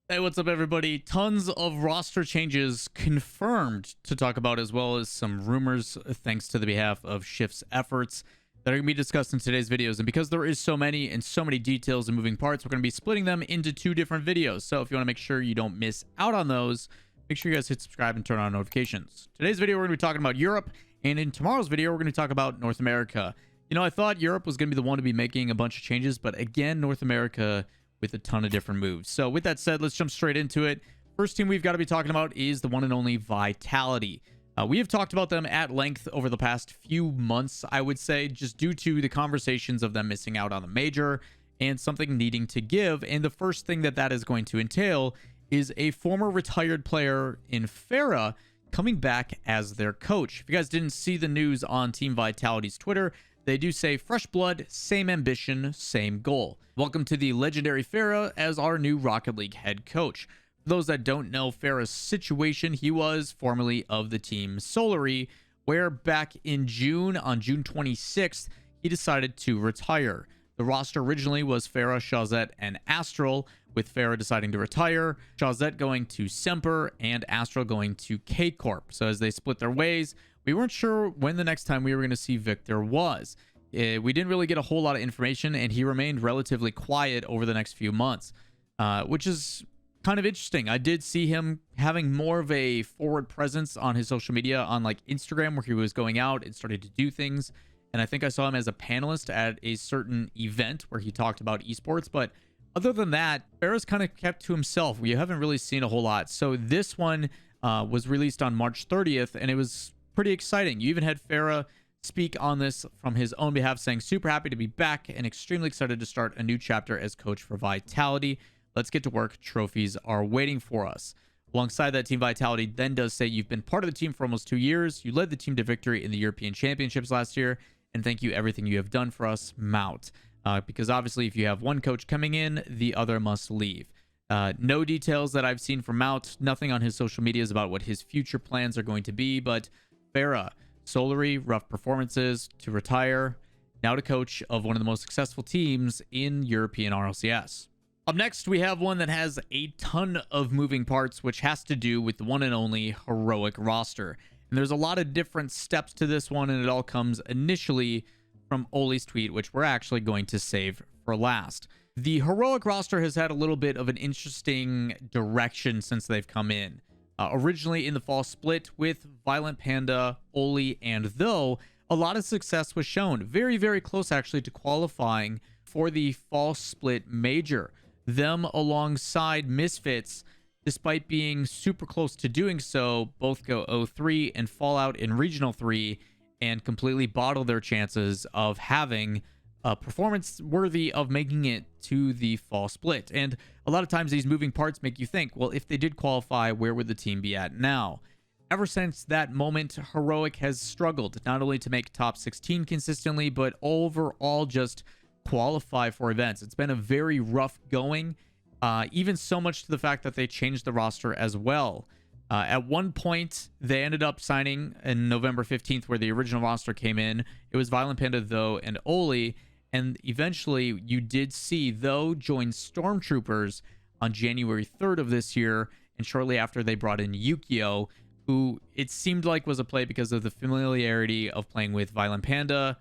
Hey, what's up, everybody? Tons of roster changes confirmed to talk about, as well as some rumors, thanks to the behalf of Shift's efforts that are going to be discussed in today's videos. And because there is so many and so many details and moving parts, we're going to be splitting them into two different videos. So if you want to make sure you don't miss out on those, make sure you guys hit subscribe and turn on notifications. Today's video, we're going to be talking about Europe, and in tomorrow's video, we're going to talk about North America. You know, I thought Europe was going to be the one to be making a bunch of changes, but again, North America with a ton of different moves. So with that said, let's jump straight into it. First team we've got to be talking about is the one and only Vitality. We have talked about them at length over the past few months, I would say, just due to the conversations of them missing out on the major and something needing to give. And the first thing that is going to entail is a former retired player in Ferra coming back as their coach. If you guys didn't see the news on Team Vitality's Twitter, they do say fresh blood, same ambition, same goal. Welcome to the legendary Ferra as our new Rocket League head coach. For those that don't know Ferra's situation, he was formerly of the team Solary, where back in June, on June 26th, he decided to retire. The roster originally was Ferra, Shawzet, and Astral, with Ferra deciding to retire, Shawzet going to Semper, and Astral going to K-Corp. So as they split their ways, we weren't sure when the next time we were going to see Victor was. We didn't really get a whole lot of information, and he remained relatively quiet over the next few months, which is kind of interesting. I did see him having more of a forward presence on his social media, on like Instagram, where he was going out and starting to do things. And I think I saw him as a panelist at a certain event where he talked about esports. But other than that, Ferra's kind of kept to himself. We haven't really seen a whole lot. So this one was released on March 30th, and it was pretty exciting. You even had Ferra speak on this from his own behalf, saying, super happy to be back and extremely excited to start a new chapter as coach for Vitality. Let's get to work. Trophies are waiting for us. Alongside that, Team Vitality then does say, you've been part of the team for almost 2 years. You led the team to victory in the European Championships last year, and thank you everything you have done for us, Mout. Because obviously if you have one coach coming in, the other must leave. No details that I've seen from Mout. Nothing on his social medias about what his future plans are going to be, but Ferra, Solary, rough performances, to retire, now to coach of one of the most successful teams in European RLCS. Up next, we have one that has a ton of moving parts, which has to do with the one and only Heroic roster. And there's a lot of different steps to this one, and it all comes initially from Oaly's tweet, which we're actually going to save for last. The Heroic roster has had a little bit of an interesting direction since they've come in. Originally in the fall split with Violent Panda, Oaly, and Though, a lot of success was shown. Very, very close actually to qualifying for the fall split major. Them alongside Misfits, despite being super close to doing so, both go 0-3 and fall out in Regional 3 and completely bottle their chances of having a performance worthy of making it to the fall split. And a lot of times these moving parts make you think, well, if they did qualify, where would the team be at now? Ever since that moment, Heroic has struggled not only to make top 16 consistently, but overall just qualify for events. It's been a very rough going, even so much to the fact that they changed the roster as well. At one point, they ended up signing in November 15th, where the original roster came in. It was Violent Panda, Though, and Oaly. And eventually, you did see Though join Stormtroopers on January 3rd of this year. And shortly after, they brought in Yukio, who it seemed like was a play because of the familiarity of playing with Violent Panda,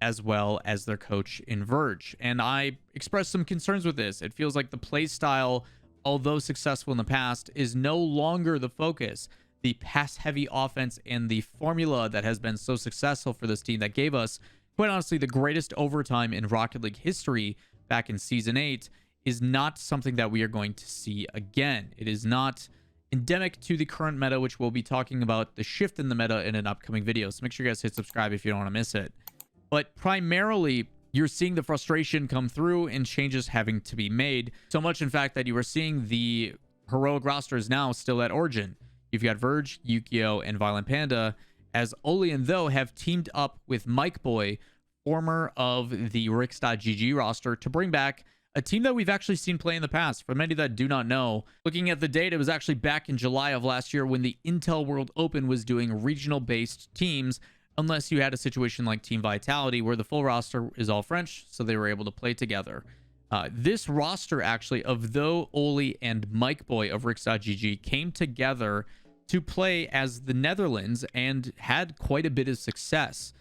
as well as their coach in Verge. And I expressed some concerns with this. It feels like the play style, although successful in the past, is no longer the focus. The pass-heavy offense and the formula that has been so successful for this team that gave us, quite honestly, the greatest overtime in Rocket League history back in Season 8 is not something that we are going to see again. It is not endemic to the current meta, which we'll be talking about the shift in the meta in an upcoming video. So make sure you guys hit subscribe if you don't want to miss it. But primarily, you're seeing the frustration come through and changes having to be made. So much, in fact, that you are seeing the Heroic roster is now still at Origin. You've got Verge, Yukio, and Violent Panda, as Oaly and Though have teamed up with Mike Boy, former of the Rix.GG roster, to bring back a team that we've actually seen play in the past. For many that do not know, looking at the date, it was actually back in July of last year when the Intel World Open was doing regional-based teams, unless you had a situation like Team Vitality where the full roster is all French, so they were able to play together. This roster actually of though Oaly and Mike Boy of Rix.gg came together to play as the Netherlands and had quite a bit of success.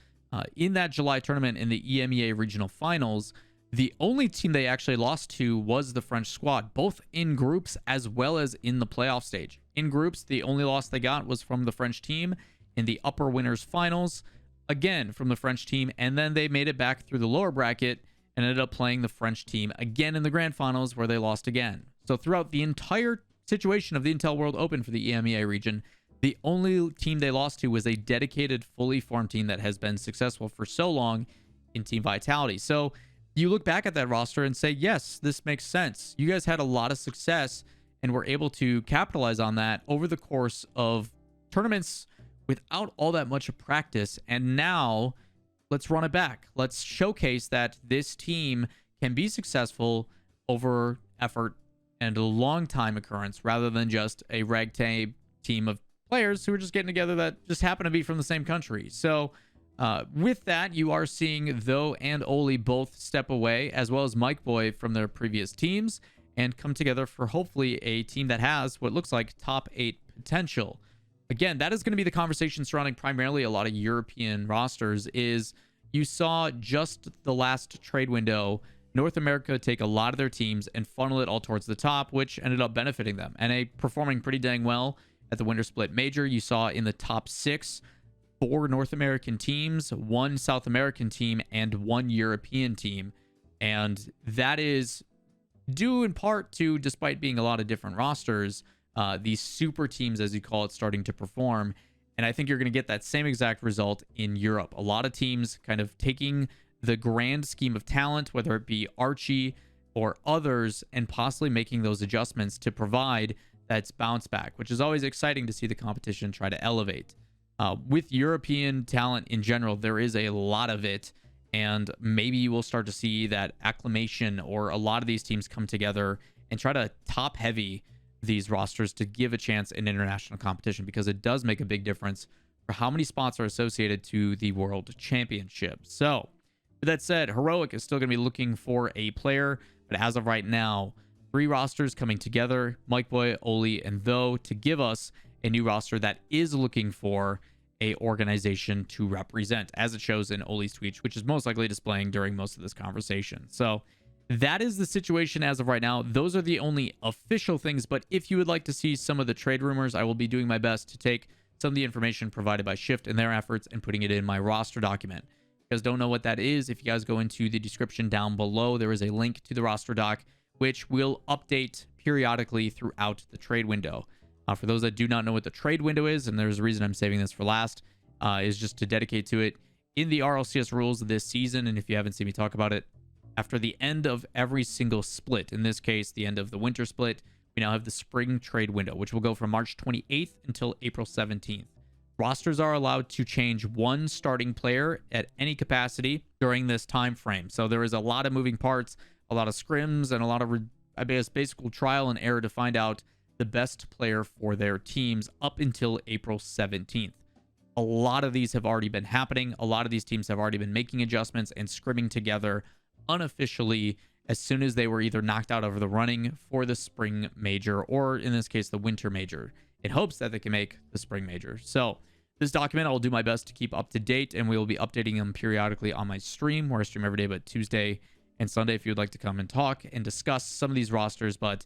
In that July tournament in the EMEA regional finals, the only team they actually lost to was the French squad, both in groups as well as in the playoff stage. In groups, the only loss they got was from the French team in the upper winners finals, again from the French team, and then they made it back through the lower bracket and ended up playing the French team again in the grand finals where they lost again. So throughout the entire situation of the Intel World Open for the EMEA region, the only team they lost to was a dedicated, fully formed team that has been successful for so long in Team Vitality. So you look back at that roster and say, yes, this makes sense. You guys had a lot of success and were able to capitalize on that over the course of tournaments without all that much of practice. And now let's run it back. Let's showcase that this team can be successful over effort and a long time occurrence rather than just a ragtag team of players who are just getting together that just happen to be from the same country. So with that, you are seeing Though and Oaly both step away, as well as Mike Boy from their previous teams, and come together for hopefully a team that has what looks like top 8 potential. Again, that is going to be the conversation surrounding primarily a lot of European rosters. Is you saw just the last trade window, North America take a lot of their teams and funnel it all towards the top, which ended up benefiting them and performing pretty dang well at the Winter Split Major. You saw in the top 6, 4 North American teams, 1 South American team, and 1 European team. And that is due in part to, despite being a lot of different rosters, these super teams, as you call it, starting to perform. And I think you're going to get that same exact result in Europe. A lot of teams kind of taking the grand scheme of talent, whether it be Archie or others, and possibly making those adjustments to provide that's bounce back, which is always exciting to see the competition try to elevate. With European talent in general, there is a lot of it, and maybe you will start to see that acclamation or a lot of these teams come together and try to top heavy these rosters to give a chance in international competition, because it does make a big difference for how many spots are associated to the World Championship. So with that said, Heroic is still going to be looking for a player, but as of right now, 3 rosters coming together, Mike Boy, Oaly, and Though, to give us a new roster that is looking for a organization to represent, as it shows in Oaly's tweet, which is most likely displaying during most of this conversation. So that is the situation as of right now. Those are the only official things, but if you would like to see some of the trade rumors, I will be doing my best to take some of the information provided by Shift and their efforts and putting it in my roster document. If you guys don't know what that is, if you guys go into the description down below, there is a link to the roster doc, which will update periodically throughout the trade window. For those that do not know what the trade window is, and there's a reason I'm saving this for last, is just to dedicate to it in the RLCS rules this season. And if you haven't seen me talk about it, after the end of every single split, in this case, the end of the winter split, we now have the spring trade window, which will go from March 28th until April 17th. Rosters are allowed to change 1 starting player at any capacity during this time frame. So there is a lot of moving parts, a lot of scrims, and a lot of, I guess, basic trial and error to find out the best player for their teams up until April 17th. A lot of these have already been happening. A lot of these teams have already been making adjustments and scrimming together unofficially as soon as they were either knocked out of the running for the spring major, or in this case, the winter major, in hopes that they can make the spring major. So this document, I'll do my best to keep up to date, and we will be updating them periodically on my stream, where I stream every day but Tuesday and Sunday, if you would like to come and talk and discuss some of these rosters. But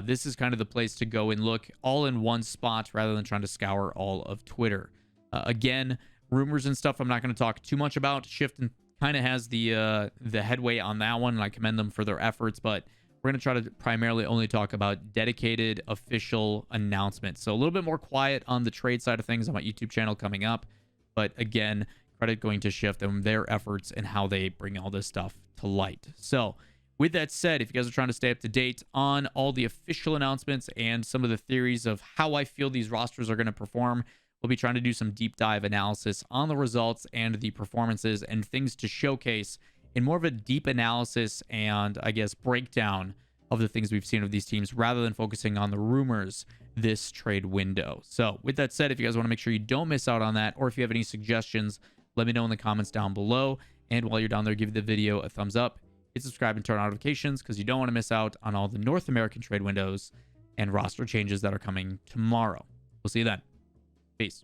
this is kind of the place to go and look all in one spot rather than trying to scour all of Twitter. Again, rumors and stuff I'm not going to talk too much about. Shift kind of has the headway on that one, and I commend them for their efforts, but we're going to try to primarily only talk about dedicated official announcements. So a little bit more quiet on the trade side of things on my YouTube channel coming up. But again, credit going to Shift and their efforts and how they bring all this stuff to light. So with that said, if you guys are trying to stay up to date on all the official announcements and some of the theories of how I feel these rosters are going to perform, we'll be trying to do some deep dive analysis on the results and the performances and things to showcase in more of a deep analysis and, I guess, breakdown of the things we've seen of these teams rather than focusing on the rumors this trade window. So with that said, if you guys want to make sure you don't miss out on that, or if you have any suggestions, let me know in the comments down below. And while you're down there, give the video a thumbs up. hit subscribe and turn on notifications because you don't want to miss out on all the North American trade windows and roster changes that are coming tomorrow. We'll see you then. Peace.